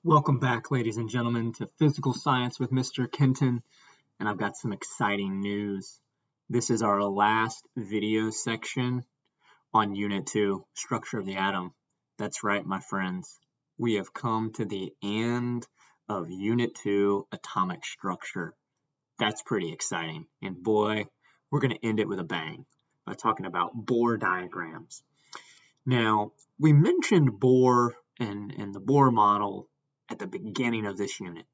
Welcome back, ladies and gentlemen, to Physical Science with Mr. Kenton, and I've got some exciting news. This is our last video section on Unit 2, Structure of the Atom. That's right, my friends. We have come to the end of Unit 2, Atomic Structure. That's pretty exciting, and boy, we're going to end it with a bang by talking about Bohr diagrams. Now, we mentioned Bohr and the Bohr model at the beginning of this unit.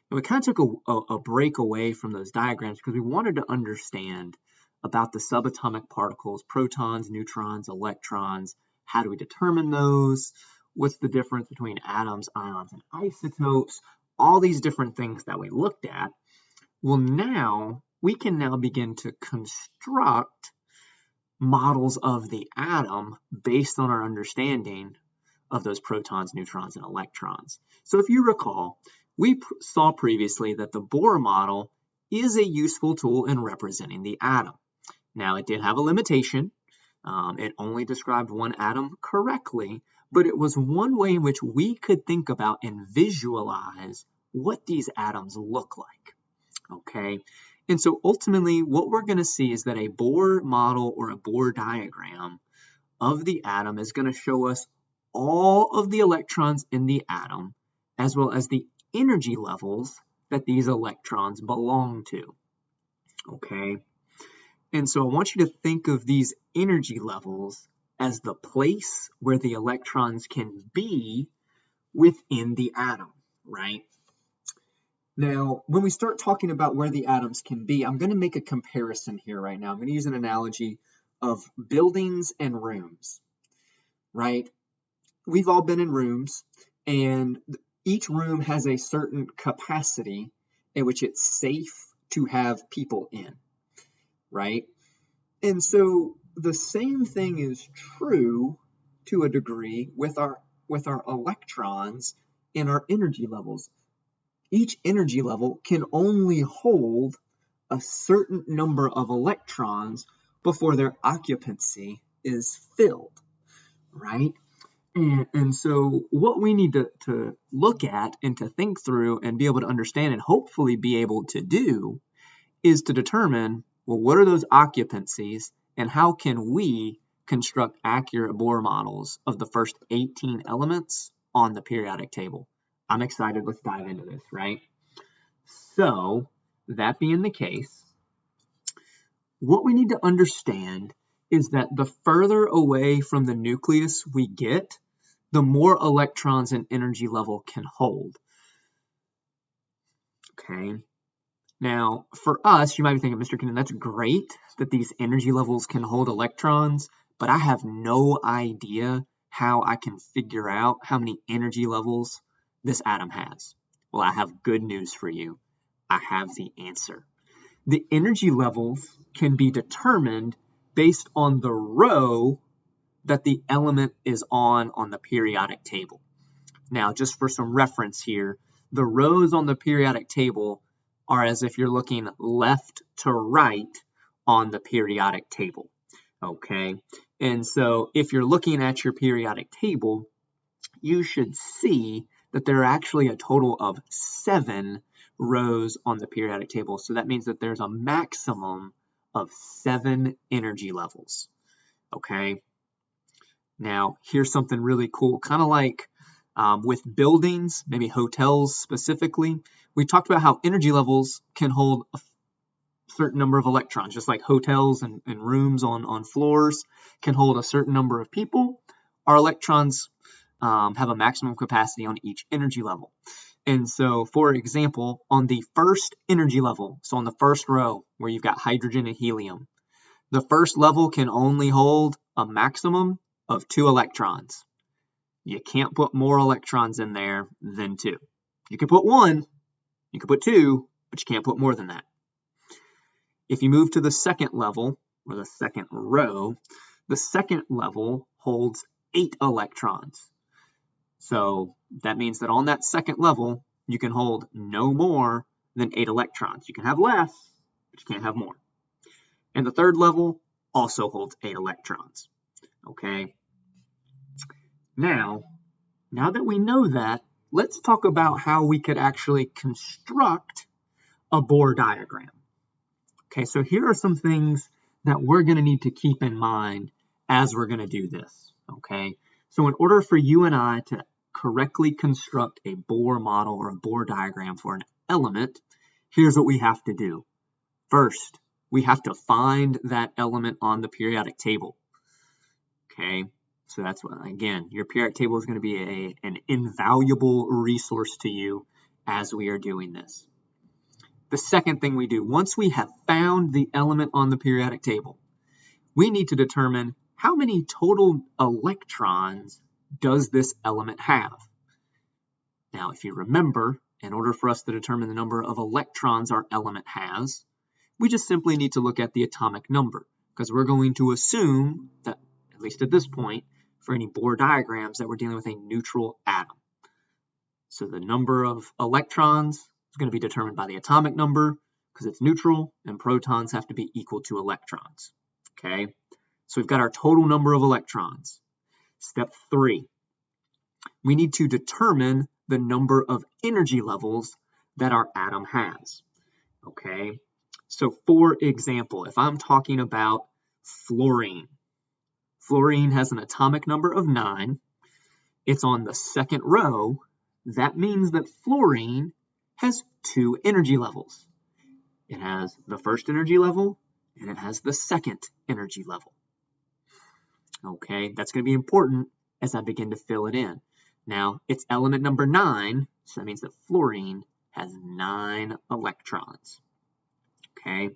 And we kind of took a break away from those diagrams because we wanted to understand about the subatomic particles, protons, neutrons, electrons. How do we determine those? What's the difference between atoms, ions, and isotopes? All these different things that we looked at. Well, now we can now begin to construct models of the atom based on our understanding of those protons, neutrons, and electrons. So if you recall, we saw previously that the Bohr model is a useful tool in representing the atom. Now, it did have a limitation. It only described one atom correctly, but it was one way in which we could think about and visualize what these atoms look like. Okay, and so ultimately what we're going to see is that a Bohr model or a Bohr diagram of the atom is going to show us all of the electrons in the atom, as well as the energy levels that these electrons belong to. Okay, and so I want you to think of these energy levels as the place where the electrons can be within the atom, right? Now, when we start talking about where the atoms can be, I'm going to make a comparison here right now. I'm going to use an analogy of buildings and rooms, right? We've all been in rooms, and each room has a certain capacity in which it's safe to have people in, right? And so the same thing is true to a degree with our electrons and our energy levels. Each energy level can only hold a certain number of electrons before their occupancy is filled, right? And so what we need to look at and to think through and be able to understand and hopefully be able to do is to determine, well, what are those occupancies and how can we construct accurate Bohr models of the first 18 elements on the periodic table? I'm excited. Let's dive into this, right? So that being the case, what we need to understand is that the further away from the nucleus we get, the more electrons an energy level can hold. Okay. Now, for us, you might be thinking, Mr. Kenton, that's great that these energy levels can hold electrons, but I have no idea how I can figure out how many energy levels this atom has. Well, I have good news for you. I have the answer. The energy levels can be determined based on the row that the element is on the periodic table. Now, just for some reference here, the rows on the periodic table are as if you're looking left to right on the periodic table, okay? And so if you're looking at your periodic table, you should see that there are actually a total of 7 rows on the periodic table. So that means that there's a maximum of 7 energy levels, okay? Now, here's something really cool, kind of like with buildings, maybe hotels specifically. We talked about how energy levels can hold a certain number of electrons, just like hotels and rooms on floors can hold a certain number of people. Our electrons have a maximum capacity on each energy level. And so, for example, on the first energy level, so on the first row where you've got hydrogen and helium, the first level can only hold a maximum of 2 electrons. You can't put more electrons in there than 2. You can put 1, you can put 2, but you can't put more than that. If you move to the second level, or the second row, the second level holds 8 electrons. So that means that on that second level, you can hold no more than 8 electrons. You can have less, but you can't have more. And the third level also holds 8 electrons. Okay. Now that we know that, let's talk about how we could actually construct a Bohr diagram. Okay, so here are some things that we're going to need to keep in mind as we're going to do this. Okay, so in order for you and I to correctly construct a Bohr model or a Bohr diagram for an element, here's what we have to do. First, we have to find that element on the periodic table. Okay, so that's what, again, your periodic table is going to be an invaluable resource to you as we are doing this. The second thing we do, once we have found the element on the periodic table, we need to determine how many total electrons does this element have. Now, if you remember, in order for us to determine the number of electrons our element has, we just simply need to look at the atomic number, because we're going to assume that, at least at this point, for any Bohr diagrams, that we're dealing with a neutral atom. So the number of electrons is going to be determined by the atomic number, because it's neutral, and protons have to be equal to electrons. Okay, so we've got our total number of electrons. Step 3, we need to determine the number of energy levels that our atom has. Okay, so for example, if I'm talking about fluorine, fluorine has an atomic number of 9. It's on the second row. That means that fluorine has 2 energy levels. It has the first energy level and it has the second energy level. Okay, that's going to be important as I begin to fill it in. Now, it's element number 9, so that means that fluorine has 9 electrons. Okay,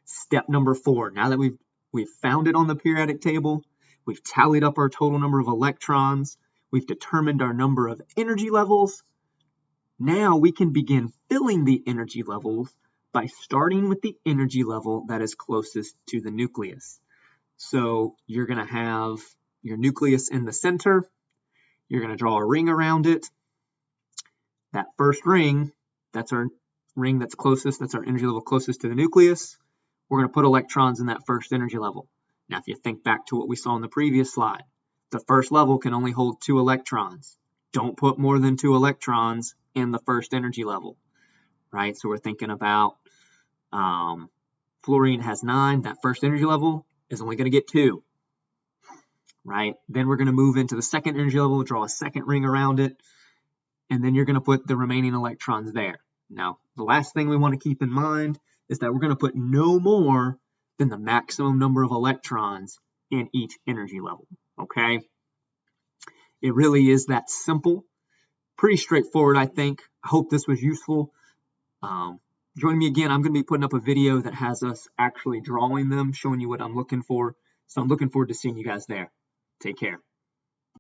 step number 4. Now that we've found it on the periodic table, we've tallied up our total number of electrons, we've determined our number of energy levels. Now we can begin filling the energy levels by starting with the energy level that is closest to the nucleus. So you're going to have your nucleus in the center. You're going to draw a ring around it. That first ring, that's our ring that's closest, that's our energy level closest to the nucleus. We're going to put electrons in that first energy level. Now, if you think back to what we saw in the previous slide, the first level can only hold 2 electrons. Don't put more than 2 electrons in the first energy level, right? So we're thinking about fluorine has 9. That first energy level is only going to get 2, right? Then we're going to move into the second energy level, draw a second ring around it, and then you're going to put the remaining electrons there. Now, the last thing we want to keep in mind is that we're going to put no more than the maximum number of electrons in each energy level, okay? It really is that simple. Pretty straightforward, I think. I hope this was useful. Join me again. I'm going to be putting up a video that has us actually drawing them, showing you what I'm looking for. So I'm looking forward to seeing you guys there. Take care.